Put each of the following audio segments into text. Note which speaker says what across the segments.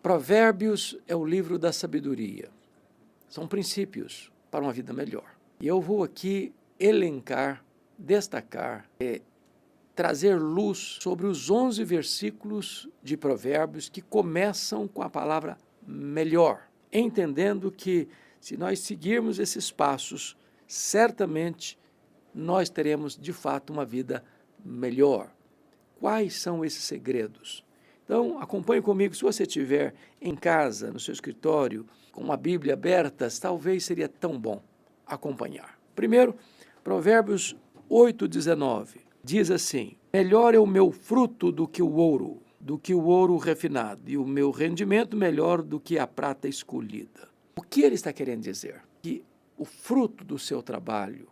Speaker 1: Provérbios é o livro da sabedoria. São princípios para uma vida melhor. E eu vou aqui elencar, destacar, trazer luz sobre os 11 versículos de Provérbios que começam com a palavra melhor, entendendo que se nós seguirmos esses passos, certamente nós teremos de fato uma vida melhor. Quais são esses segredos? Então, acompanhe comigo. Se você estiver em casa, no seu escritório, com uma Bíblia aberta, talvez seria tão bom acompanhar. Primeiro, Provérbios 8:19, diz assim: melhor é o meu fruto do que o ouro refinado, e o meu rendimento melhor do que a prata escolhida. O que ele está querendo dizer? Que o fruto do seu trabalho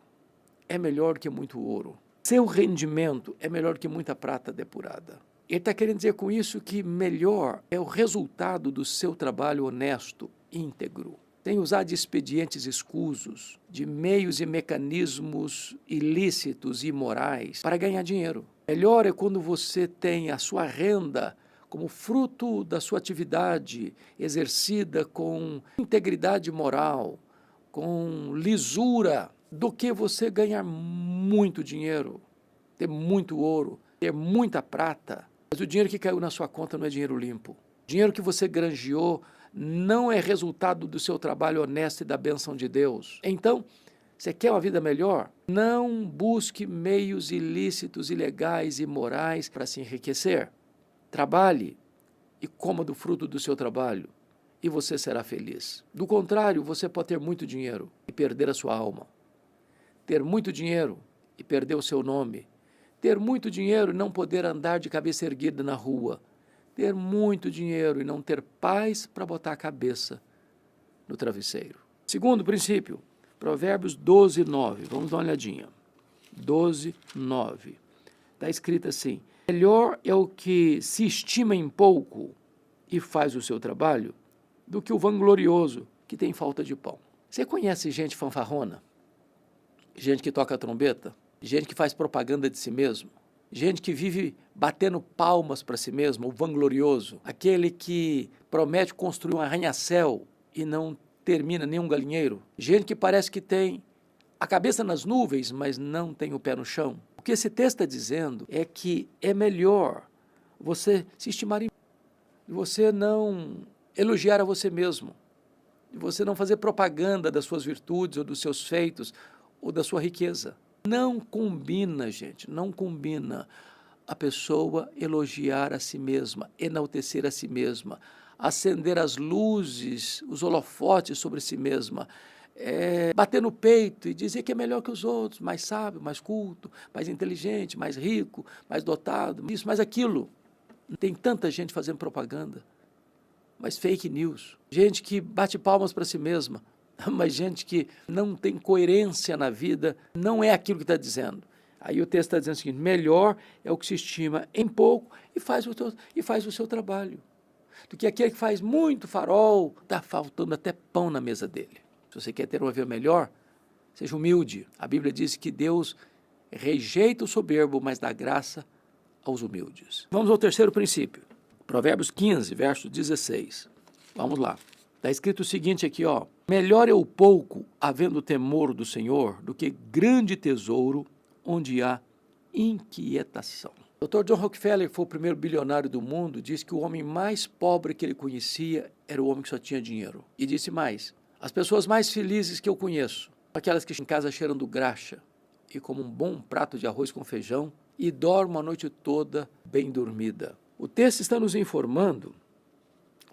Speaker 1: é melhor que muito ouro. Seu rendimento é melhor que muita prata depurada. Ele está querendo dizer com isso que melhor é o resultado do seu trabalho honesto, íntegro, sem usar de expedientes escusos, de meios e mecanismos ilícitos e imorais para ganhar dinheiro. Melhor é quando você tem a sua renda como fruto da sua atividade exercida com integridade moral, com lisura, do que você ganhar muito dinheiro, ter muito ouro, ter muita prata. Mas o dinheiro que caiu na sua conta não é dinheiro limpo. O dinheiro que você granjeou não é resultado do seu trabalho honesto e da bênção de Deus. Então, você quer uma vida melhor? Não busque meios ilícitos, ilegais e imorais para se enriquecer. Trabalhe e coma do fruto do seu trabalho e você será feliz. Do contrário, você pode ter muito dinheiro e perder a sua alma. Ter muito dinheiro e perder o seu nome. Ter muito dinheiro e não poder andar de cabeça erguida na rua. Ter muito dinheiro e não ter paz para botar a cabeça no travesseiro. Segundo princípio, Provérbios 12:9. Vamos dar uma olhadinha. 12:9. Está escrito assim: melhor é o que se estima em pouco e faz o seu trabalho do que o vanglorioso que tem falta de pão. Você conhece gente fanfarrona? Gente que toca trombeta? Gente que faz propaganda de si mesmo? Gente que vive batendo palmas para si mesmo, o vanglorioso, aquele que promete construir um arranha-céu e não termina nenhum galinheiro. Gente que parece que tem a cabeça nas nuvens, mas não tem o pé no chão. O que esse texto está dizendo é que é melhor você se estimar em e você não elogiar a você mesmo, e você não fazer propaganda das suas virtudes ou dos seus feitos ou da sua riqueza. Não combina, gente, não combina a pessoa elogiar a si mesma, enaltecer a si mesma, acender as luzes, os holofotes sobre si mesma, bater no peito e dizer que é melhor que os outros, mais sábio, mais culto, mais inteligente, mais rico, mais dotado, isso, mais aquilo. Tem tanta gente fazendo propaganda, mas fake news, gente que bate palmas para si mesma, mas gente que não tem coerência na vida, não é aquilo que está dizendo. Aí o texto está dizendo o seguinte: melhor é o que se estima em pouco e faz o seu trabalho, do que aquele que faz muito farol, está faltando até pão na mesa dele. Se você quer ter uma vida melhor, seja humilde. A Bíblia diz que Deus rejeita o soberbo, mas dá graça aos humildes. Vamos ao terceiro princípio. Provérbios 15, verso 16. Vamos lá. Está escrito o seguinte aqui, ó: melhor é o pouco, havendo temor do Senhor, do que grande tesouro, onde há inquietação. O Dr. John Rockefeller, que foi o primeiro bilionário do mundo, disse que o homem mais pobre que ele conhecia era o homem que só tinha dinheiro. E disse mais: as pessoas mais felizes que eu conheço, aquelas que em casa cheirando graxa e comem um bom prato de arroz com feijão e dormem a noite toda bem dormida. O texto está nos informando,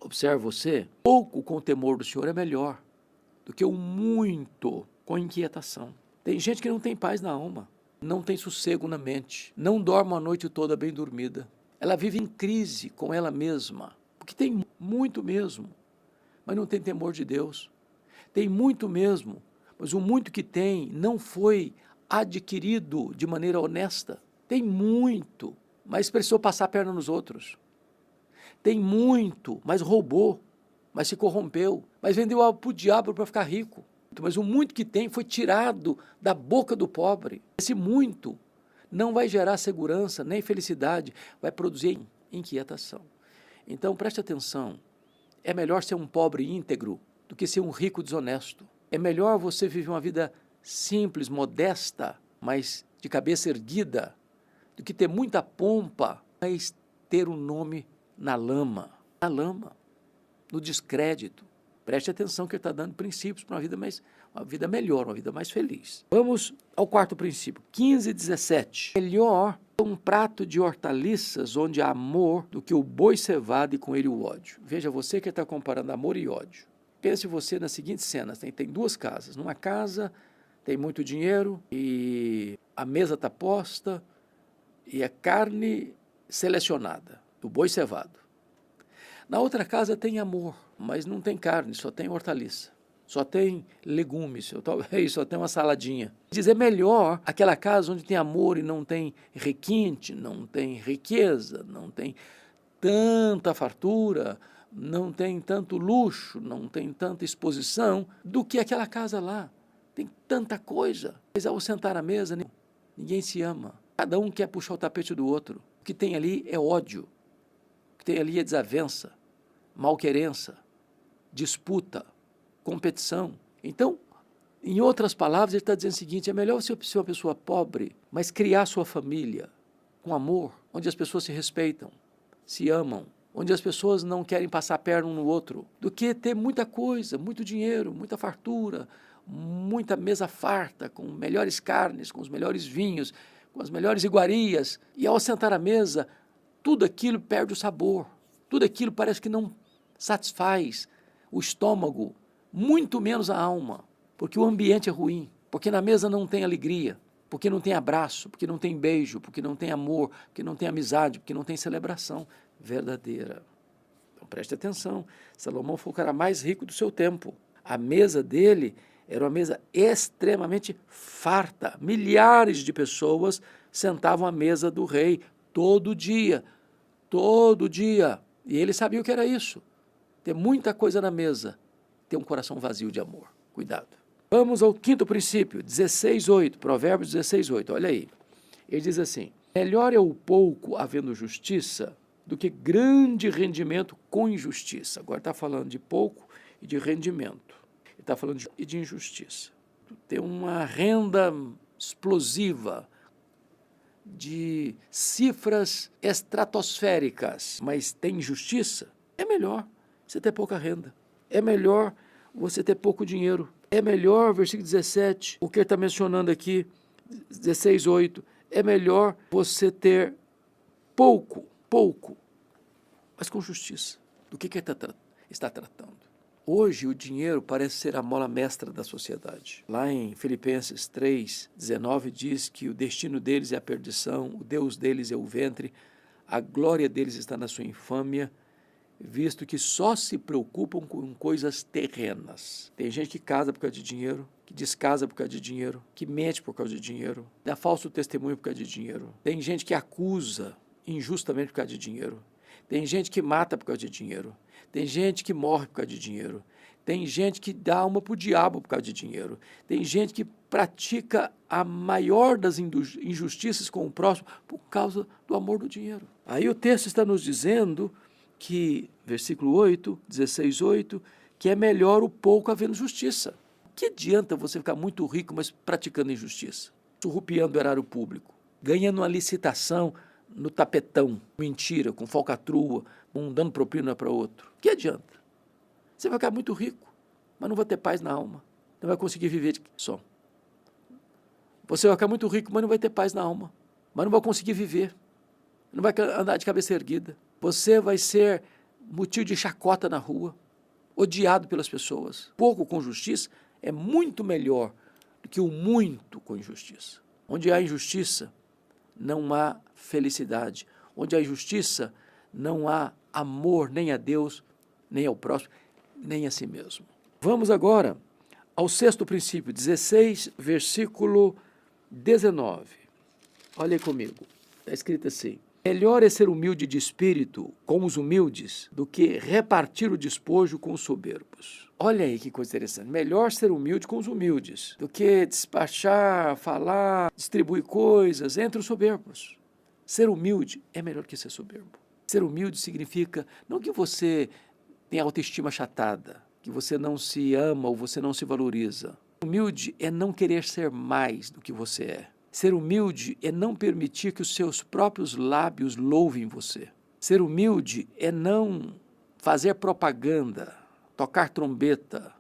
Speaker 1: observe você, pouco com o temor do Senhor é melhor do que o muito com inquietação. Tem gente que não tem paz na alma, não tem sossego na mente, não dorme a noite toda bem dormida. Ela vive em crise com ela mesma, porque tem muito mesmo, mas não tem temor de Deus. Tem muito mesmo, mas o muito que tem não foi adquirido de maneira honesta. Tem muito, mas precisou passar a perna nos outros. Tem muito, mas roubou, mas se corrompeu, mas vendeu para o diabo para ficar rico. Mas o muito que tem foi tirado da boca do pobre. Esse muito não vai gerar segurança nem felicidade, vai produzir inquietação. Então preste atenção, É melhor ser um pobre íntegro do que ser um rico desonesto. É melhor você viver uma vida simples, modesta, mas de cabeça erguida, do que ter muita pompa, mas ter um nome na lama, no descrédito. Preste atenção que ele está dando princípios para uma vida melhor, uma vida mais feliz. Vamos ao quarto princípio, 15:17. Melhor um prato de hortaliças onde há amor do que o boi cevado e com ele o ódio. Veja, você que está comparando amor e ódio. Pense você nas seguintes cenas. Tem duas casas. Numa casa tem muito dinheiro e a mesa está posta e é carne selecionada, do boi cevado. Na outra casa tem amor, mas não tem carne, só tem hortaliça. Só tem legumes, só tem uma saladinha. Diz, é melhor aquela casa onde tem amor e não tem requinte, não tem riqueza, não tem tanta fartura, não tem tanto luxo, não tem tanta exposição, do que aquela casa lá. Tem tanta coisa. Mas ao sentar à mesa, ninguém se ama. Cada um quer puxar o tapete do outro. O que tem ali é ódio. O que tem ali é desavença, malquerença, disputa, competição. Então, em outras palavras, ele está dizendo o seguinte, é melhor você ser uma pessoa pobre, mas criar sua família com amor, onde as pessoas se respeitam, se amam, onde as pessoas não querem passar a perna um no outro, do que ter muita coisa, muito dinheiro, muita fartura, muita mesa farta, com melhores carnes, com os melhores vinhos, com as melhores iguarias, e ao sentar à mesa, tudo aquilo perde o sabor, tudo aquilo parece que não satisfaz o estômago, muito menos a alma, porque o ambiente é ruim, porque na mesa não tem alegria, porque não tem abraço, porque não tem beijo, porque não tem amor, porque não tem amizade, porque não tem celebração verdadeira. Então preste atenção, Salomão foi o cara mais rico do seu tempo. A mesa dele era uma mesa extremamente farta. Milhares de pessoas sentavam à mesa do rei todo dia. E ele sabia o que era isso. Ter muita coisa na mesa, ter um coração vazio de amor. Cuidado. Vamos ao quinto princípio, 16:8, Provérbios 16:8. Olha aí. Ele diz assim, melhor é o pouco havendo justiça do que grande rendimento com injustiça. Agora está falando de pouco e de rendimento. Ele está falando de injustiça. Ter uma renda explosiva, de cifras estratosféricas, mas tem injustiça, é melhor você ter pouca renda. É melhor você ter pouco dinheiro. É melhor, versículo 17, o que ele está mencionando aqui, 16:8, é melhor você ter pouco, mas com justiça. Do que ele está tratando? Hoje o dinheiro parece ser a mola mestra da sociedade. Lá em Filipenses 3:19 diz que o destino deles é a perdição, o Deus deles é o ventre, a glória deles está na sua infâmia, visto que só se preocupam com coisas terrenas. Tem gente que casa por causa de dinheiro, que descasa por causa de dinheiro, que mente por causa de dinheiro, dá falso testemunho por causa de dinheiro. Tem gente que acusa injustamente por causa de dinheiro. Tem gente que mata por causa de dinheiro. Tem gente que morre por causa de dinheiro. Tem gente que dá alma para o diabo por causa de dinheiro. Tem gente que pratica a maior das injustiças com o próximo por causa do amor do dinheiro. Aí o texto está nos dizendo que, versículo 8, 16:8, que é melhor o pouco havendo justiça. Que adianta você ficar muito rico, mas praticando injustiça? Surrupiando o erário público, ganhando uma licitação no tapetão, mentira, com falcatrua, um dando propina para outro. Que adianta? Você vai ficar muito rico, mas não vai ter paz na alma. Não vai conseguir viver de só. Você vai ficar muito rico, mas não vai ter paz na alma. Mas não vai conseguir viver. Não vai andar de cabeça erguida. Você vai ser motivo de chacota na rua, odiado pelas pessoas. Pouco com justiça é muito melhor do que o muito com injustiça. Onde há injustiça, não há felicidade. Onde há injustiça, não há amor nem a Deus, nem ao próximo, nem a si mesmo. Vamos agora ao sexto princípio, 16, versículo 19. Olha aí comigo, está escrito assim. Melhor é ser humilde de espírito com os humildes do que repartir o despojo com os soberbos. Olha aí que coisa interessante. Melhor ser humilde com os humildes do que despachar, falar, distribuir coisas entre os soberbos. Ser humilde é melhor que ser soberbo. Ser humilde significa não que você tem autoestima achatada, que você não se ama ou você não se valoriza. Humilde é não querer ser mais do que você é. Ser humilde é não permitir que os seus próprios lábios louvem você. Ser humilde é não fazer propaganda, tocar trombeta,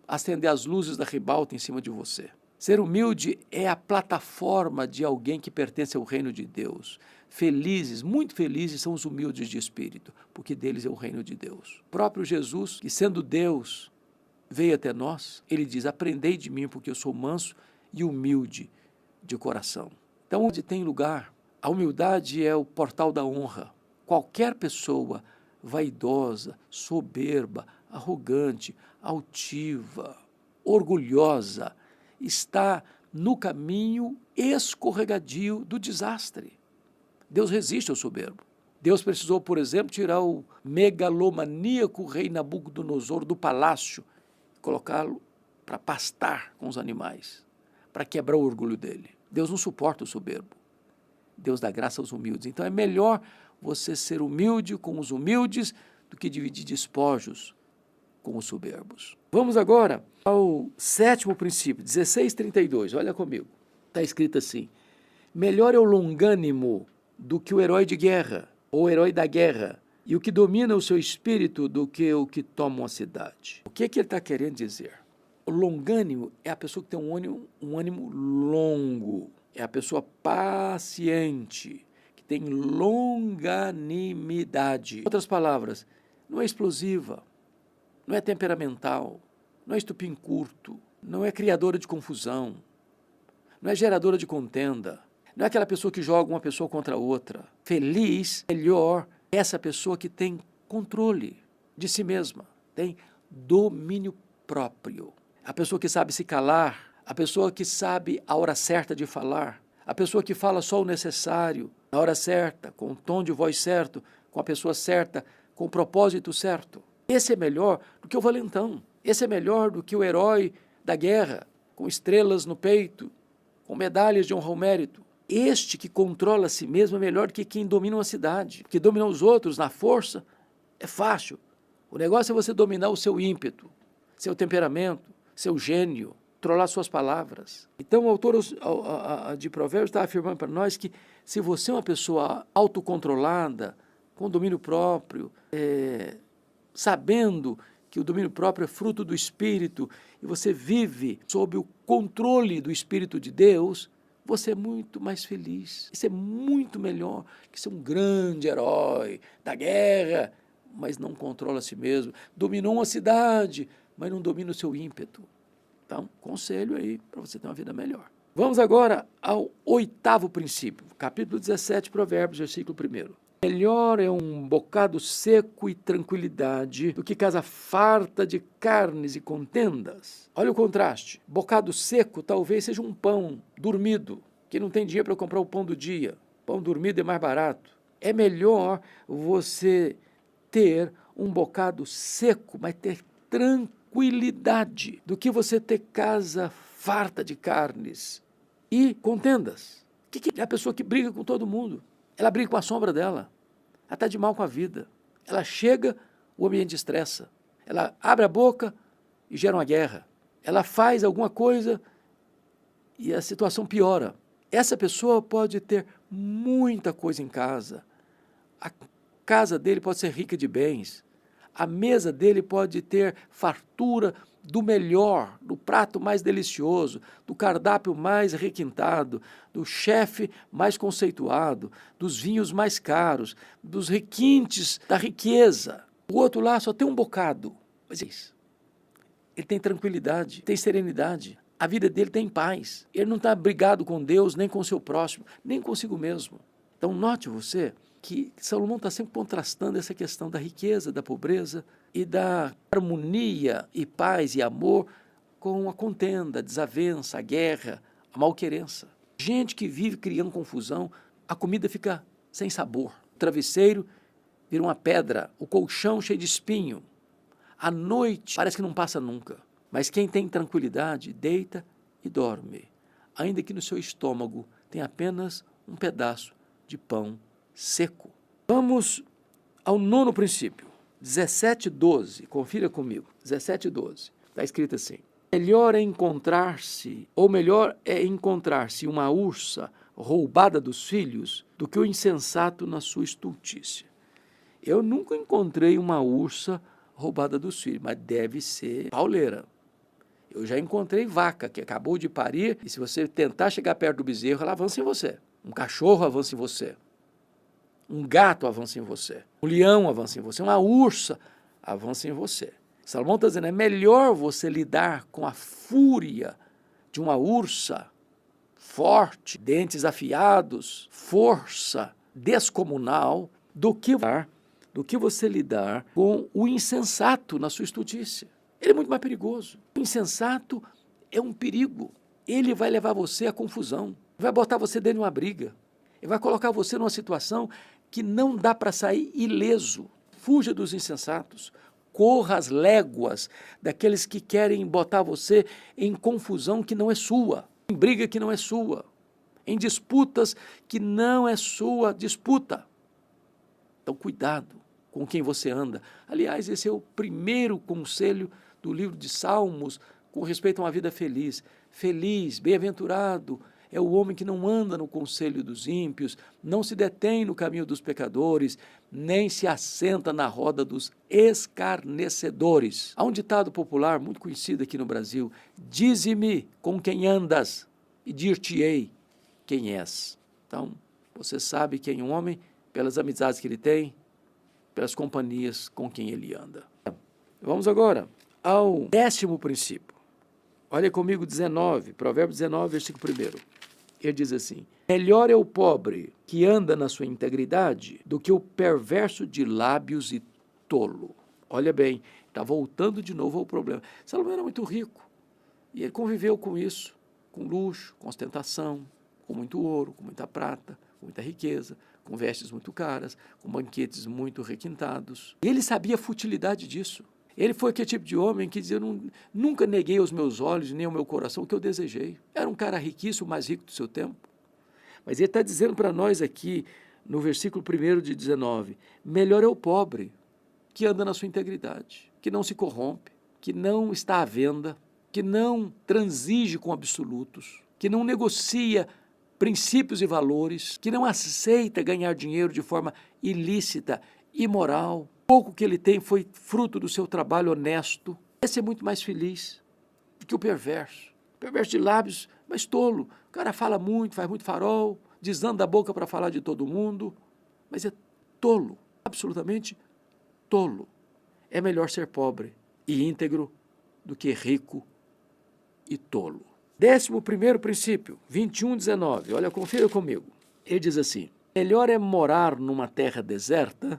Speaker 1: acender as luzes da ribalta em cima de você. Ser humilde é a plataforma de alguém que pertence ao reino de Deus. Felizes, muito felizes são os humildes de espírito, porque deles é o reino de Deus. O próprio Jesus, que sendo Deus, veio até nós, ele diz, aprendei de mim, porque eu sou manso e humilde de coração. Então, onde tem lugar, a humildade é o portal da honra. Qualquer pessoa vaidosa, soberba, arrogante, altiva, orgulhosa, está no caminho escorregadio do desastre. Deus resiste ao soberbo. Deus precisou, por exemplo, tirar o megalomaníaco rei Nabucodonosor do palácio, colocá-lo para pastar com os animais, para quebrar o orgulho dele. Deus não suporta o soberbo. Deus dá graça aos humildes. Então é melhor você ser humilde com os humildes do que dividir despojos com os soberbos. Vamos agora ao 7º princípio, 16:32. Olha comigo. Está escrito assim: melhor é o longânimo do que o herói de guerra, ou o herói da guerra, e o que domina o seu espírito do que o que toma uma cidade. O que ele está querendo dizer? O longânimo é a pessoa que tem um ânimo longo, é a pessoa paciente, que tem longanimidade. Em outras palavras, não é explosiva, não é temperamental, não é estupim curto, não é criadora de confusão, não é geradora de contenda, não é aquela pessoa que joga uma pessoa contra a outra. Feliz, melhor, é essa pessoa que tem controle de si mesma, tem domínio próprio. A pessoa que sabe se calar, a pessoa que sabe a hora certa de falar, a pessoa que fala só o necessário, na hora certa, com o tom de voz certo, com a pessoa certa, com o propósito certo. Esse é melhor do que o valentão. Esse é melhor do que o herói da guerra, com estrelas no peito, com medalhas de honra ao mérito. Este que controla a si mesmo é melhor do que quem domina uma cidade. Porque dominar os outros na força é fácil. O negócio é você dominar o seu ímpeto, seu temperamento, seu gênio, controlar suas palavras. Então o autor de Provérbios está afirmando para nós que se você é uma pessoa autocontrolada, com domínio próprio, sabendo que o domínio próprio é fruto do Espírito, e você vive sob o controle do Espírito de Deus, você é muito mais feliz. Isso é muito melhor que ser um grande herói da guerra, mas não controla a si mesmo. Dominou uma cidade, mas não domina o seu ímpeto. Então, conselho aí para você ter uma vida melhor. Vamos agora ao 8º princípio, capítulo 17, Provérbios, versículo 1. Melhor é um bocado seco e tranquilidade do que casa farta de carnes e contendas. Olha o contraste. Bocado seco talvez seja um pão dormido, que não tem dinheiro para comprar o pão do dia. Pão dormido é mais barato. É melhor você ter um bocado seco, mas ter tranquilidade, do que você ter casa farta de carnes e contendas. Que é a pessoa que briga com todo mundo? Ela briga com a sombra dela. Ela está de mal com a vida. Ela chega, o ambiente estressa. Ela abre a boca e gera uma guerra. Ela faz alguma coisa e a situação piora. Essa pessoa pode ter muita coisa em casa. A casa dele pode ser rica de bens. A mesa dele pode ter fartura do melhor, do prato mais delicioso, do cardápio mais requintado, do chefe mais conceituado, dos vinhos mais caros, dos requintes da riqueza. O outro lá só tem um bocado. Mas é isso. Ele tem tranquilidade, tem serenidade. A vida dele tem paz. Ele não está brigado com Deus, nem com o seu próximo, nem consigo mesmo. Então, note você que Salomão está sempre contrastando essa questão da riqueza, da pobreza e da harmonia e paz e amor com a contenda, a desavença, a guerra, a malquerença. Gente que vive criando confusão, a comida fica sem sabor. O travesseiro vira uma pedra, o colchão cheio de espinho. A noite parece que não passa nunca. Mas quem tem tranquilidade, deita e dorme, ainda que no seu estômago tenha apenas um pedaço de pão seco. Vamos ao 9º princípio, 17:12, confira comigo, 17:12, está escrito assim: melhor é encontrar-se uma ursa roubada dos filhos do que o insensato na sua estultícia. Eu nunca encontrei uma ursa roubada dos filhos, mas deve ser pauleira. Eu já encontrei vaca que acabou de parir e se você tentar chegar perto do bezerro, ela avança em você. Um cachorro avança em você. Um gato avança em você. Um leão avança em você. Uma ursa avança em você. Salomão está dizendo, é melhor você lidar com a fúria de uma ursa forte, dentes afiados, força descomunal, do que você lidar com o insensato na sua estultícia. Ele é muito mais perigoso. O insensato é um perigo. Ele vai levar você à confusão. Vai botar você dentro de uma briga. Ele vai colocar você numa situação que não dá para sair ileso. Fuja dos insensatos. Corra as léguas daqueles que querem botar você em confusão que não é sua, em briga que não é sua, em disputas que não é sua disputa. Então, cuidado com quem você anda. Aliás, esse é o primeiro conselho do livro de Salmos com respeito a uma vida feliz. Feliz, bem-aventurado é o homem que não anda no conselho dos ímpios, não se detém no caminho dos pecadores, nem se assenta na roda dos escarnecedores. Há um ditado popular muito conhecido aqui no Brasil: dize-me com quem andas e dir-te-ei quem és. Então, você sabe quem é um homem pelas amizades que ele tem, pelas companhias com quem ele anda. Vamos agora ao 10º princípio. Olha comigo 19, Provérbios 19, versículo 1. Ele diz assim: melhor é o pobre que anda na sua integridade do que o perverso de lábios e tolo. Olha bem, está voltando de novo ao problema. Salomão era muito rico e ele conviveu com isso, com luxo, com ostentação, com muito ouro, com muita prata, com muita riqueza, com vestes muito caras, com banquetes muito requintados. E ele sabia a futilidade disso. Ele foi aquele tipo de homem que dizia, nunca neguei aos meus olhos nem ao meu coração o que eu desejei. Era um cara riquíssimo, o mais rico do seu tempo. Mas ele está dizendo para nós aqui, no versículo 1 de 19, melhor é o pobre que anda na sua integridade, que não se corrompe, que não está à venda, que não transige com absolutos, que não negocia princípios e valores, que não aceita ganhar dinheiro de forma ilícita, imoral. Pouco que ele tem foi fruto do seu trabalho honesto. Esse é muito mais feliz do que o perverso. Perverso de lábios, mas tolo. O cara fala muito, faz muito farol, desanda a boca para falar de todo mundo, mas é tolo, absolutamente tolo. É melhor ser pobre e íntegro do que rico e tolo. 11º princípio, 21:19. Olha, confira comigo. Ele diz assim: melhor é morar numa terra deserta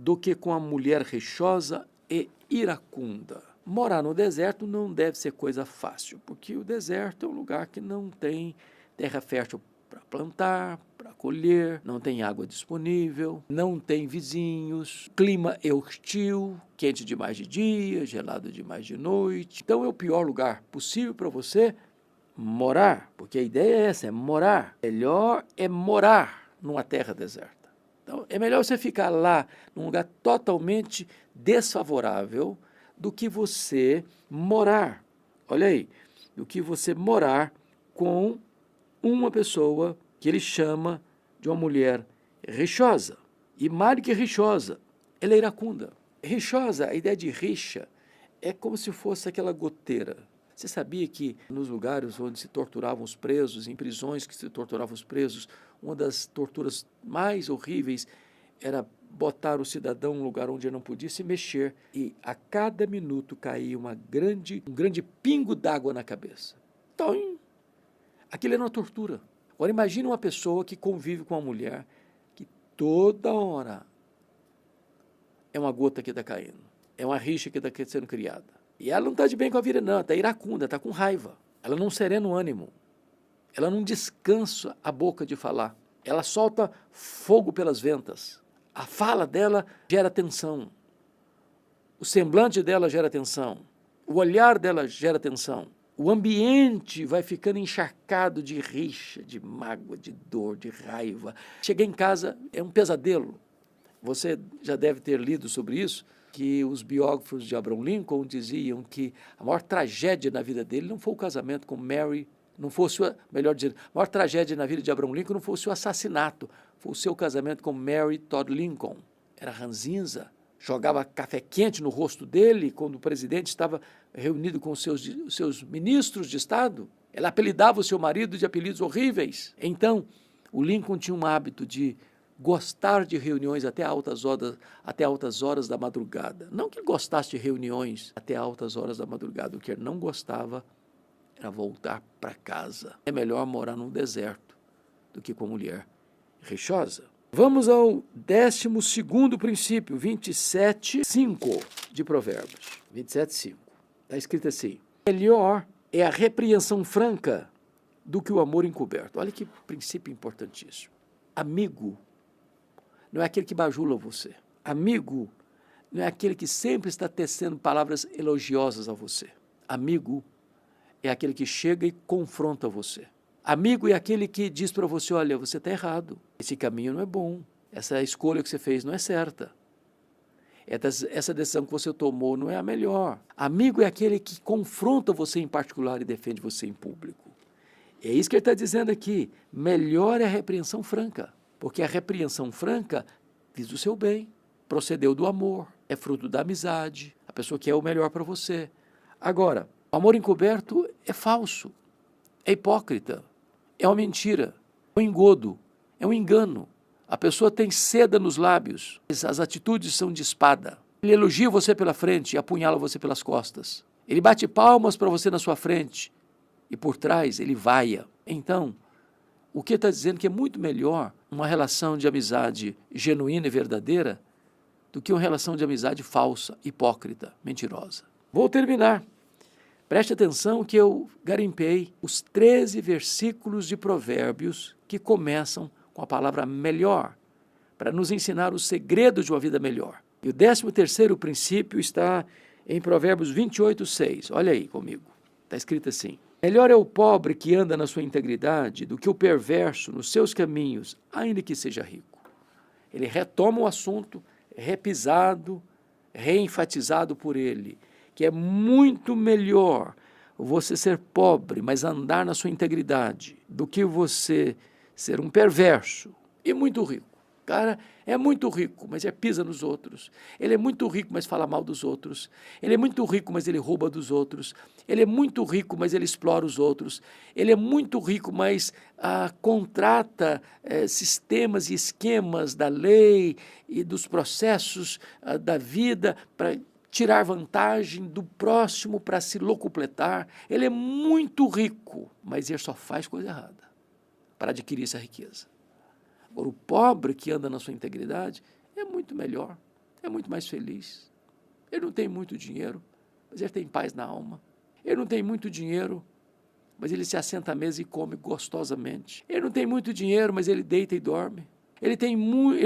Speaker 1: do que com a mulher rixosa e iracunda. Morar no deserto não deve ser coisa fácil, porque o deserto é um lugar que não tem terra fértil para plantar, para colher, não tem água disponível, não tem vizinhos, clima é hostil, quente demais de dia, gelado demais de noite. Então é o pior lugar possível para você morar, porque a ideia é essa, é morar. Melhor é morar numa terra deserta. Então, é melhor você ficar lá, num lugar totalmente desfavorável, do que você morar, olha aí, do que você morar com uma pessoa que ele chama de uma mulher rixosa. E mais do que rixosa, ela é iracunda. Rixosa, a ideia de rixa, é como se fosse aquela goteira. Você sabia que nos lugares onde se torturavam os presos, em prisões que se torturavam os presos, uma das torturas mais horríveis era botar o cidadão em um lugar onde ele não podia se mexer e a cada minuto caía um grande pingo d'água na cabeça. Então, aquilo era uma tortura. Agora imagine uma pessoa que convive com uma mulher que toda hora é uma gota que está caindo, é uma rixa que está sendo criada. E ela não está de bem com a vida, não, está iracunda, está com raiva. Ela não serena o ânimo. Ela não descansa a boca de falar. Ela solta fogo pelas ventas. A fala dela gera tensão. O semblante dela gera tensão. O olhar dela gera tensão. O ambiente vai ficando encharcado de rixa, de mágoa, de dor, de raiva. Chegar em casa é um pesadelo. Você já deve ter lido sobre isso. que os biógrafos de Abraham Lincoln diziam que a maior tragédia na vida dele não foi o casamento com Mary, não fosse, melhor dizendo, a maior tragédia na vida de Abraham Lincoln não fosse o assassinato, foi o seu casamento com Mary Todd Lincoln. Era ranzinza, jogava café quente no rosto dele quando o presidente estava reunido com os seus ministros de Estado. Ela apelidava o seu marido de apelidos horríveis. Então, o Lincoln tinha um hábito de gostar de reuniões até altas horas da madrugada. Não que ele gostasse de reuniões até altas horas da madrugada, o que ele não gostava era voltar para casa. É melhor morar num deserto do que com a mulher rixosa. Vamos ao 12º princípio, 27:5 de Provérbios. 27:5. Está escrito assim: melhor é a repreensão franca do que o amor encoberto. Olha que princípio importantíssimo. Amigo não é aquele que bajula você. Amigo não é aquele que sempre está tecendo palavras elogiosas a você. Amigo é aquele que chega e confronta você. Amigo é aquele que diz para você: olha, você está errado, esse caminho não é bom, essa escolha que você fez não é certa, essa decisão que você tomou não é a melhor. Amigo é aquele que confronta você em particular e defende você em público. É isso que ele está dizendo aqui. Melhor é a repreensão franca, porque a repreensão franca diz o seu bem, procedeu do amor, é fruto da amizade, a pessoa quer o melhor para você. Agora, o amor encoberto é falso, é hipócrita, é uma mentira, é um engodo, é um engano. A pessoa tem seda nos lábios, as atitudes são de espada. Ele elogia você pela frente e apunhala você pelas costas. Ele bate palmas para você na sua frente e por trás ele vaia. Então, o que está dizendo que é muito melhor uma relação de amizade genuína e verdadeira do que uma relação de amizade falsa, hipócrita, mentirosa. Vou terminar. Preste atenção que eu garimpei os 13 versículos de Provérbios que começam com a palavra melhor, para nos ensinar o segredo de uma vida melhor. E o 13º princípio está em Provérbios 28:6. Olha aí comigo. Está escrito assim: melhor é o pobre que anda na sua integridade do que o perverso nos seus caminhos, ainda que seja rico. Ele retoma o assunto repisado, reenfatizado por ele, que é muito melhor você ser pobre, mas andar na sua integridade, do que você ser um perverso e muito rico. Cara, é muito rico, mas pisa nos outros. Ele é muito rico, mas fala mal dos outros. Ele é muito rico, mas ele rouba dos outros. Ele é muito rico, mas ele explora os outros. Ele é muito rico, mas contrata sistemas e esquemas da lei e dos processos da vida para tirar vantagem do próximo para se locupletar. Ele é muito rico, mas ele só faz coisa errada para adquirir essa riqueza. Agora, o pobre que anda na sua integridade é muito melhor, é muito mais feliz. Ele não tem muito dinheiro, mas ele tem paz na alma. Ele não tem muito dinheiro, mas ele se assenta à mesa e come gostosamente. Ele não tem muito dinheiro, mas ele deita e dorme. Ele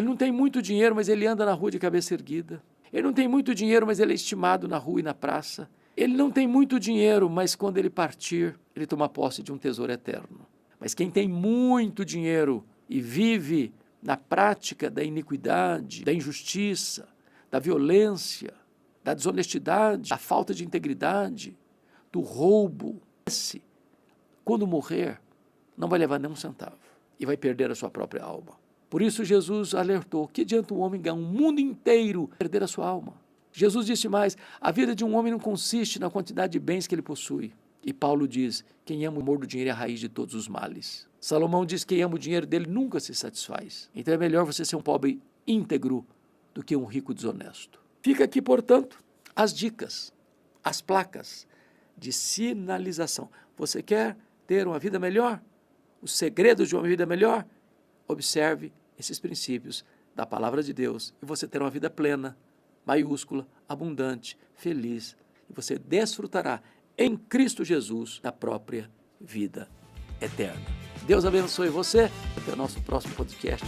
Speaker 1: não tem muito dinheiro, mas ele anda na rua de cabeça erguida. Ele não tem muito dinheiro, mas ele é estimado na rua e na praça. Ele não tem muito dinheiro, mas quando ele partir, ele toma posse de um tesouro eterno. Mas quem tem muito dinheiro e vive na prática da iniquidade, da injustiça, da violência, da desonestidade, da falta de integridade, do roubo, esse, quando morrer, não vai levar nem um centavo e vai perder a sua própria alma. Por isso Jesus alertou: que adianta um homem ganhar um mundo inteiro e perder a sua alma? Jesus disse mais: a vida de um homem não consiste na quantidade de bens que ele possui. E Paulo diz: quem ama o amor do dinheiro é a raiz de todos os males. Salomão diz: quem ama o dinheiro dele nunca se satisfaz. Então é melhor você ser um pobre íntegro do que um rico desonesto. Fica aqui, portanto, as dicas, as placas de sinalização. Você quer ter uma vida melhor? Os segredos de uma vida melhor? Observe esses princípios da palavra de Deus e você terá uma vida plena, maiúscula, abundante, feliz. E você desfrutará em Cristo Jesus da própria vida eterna. Deus abençoe você. Até o nosso próximo podcast.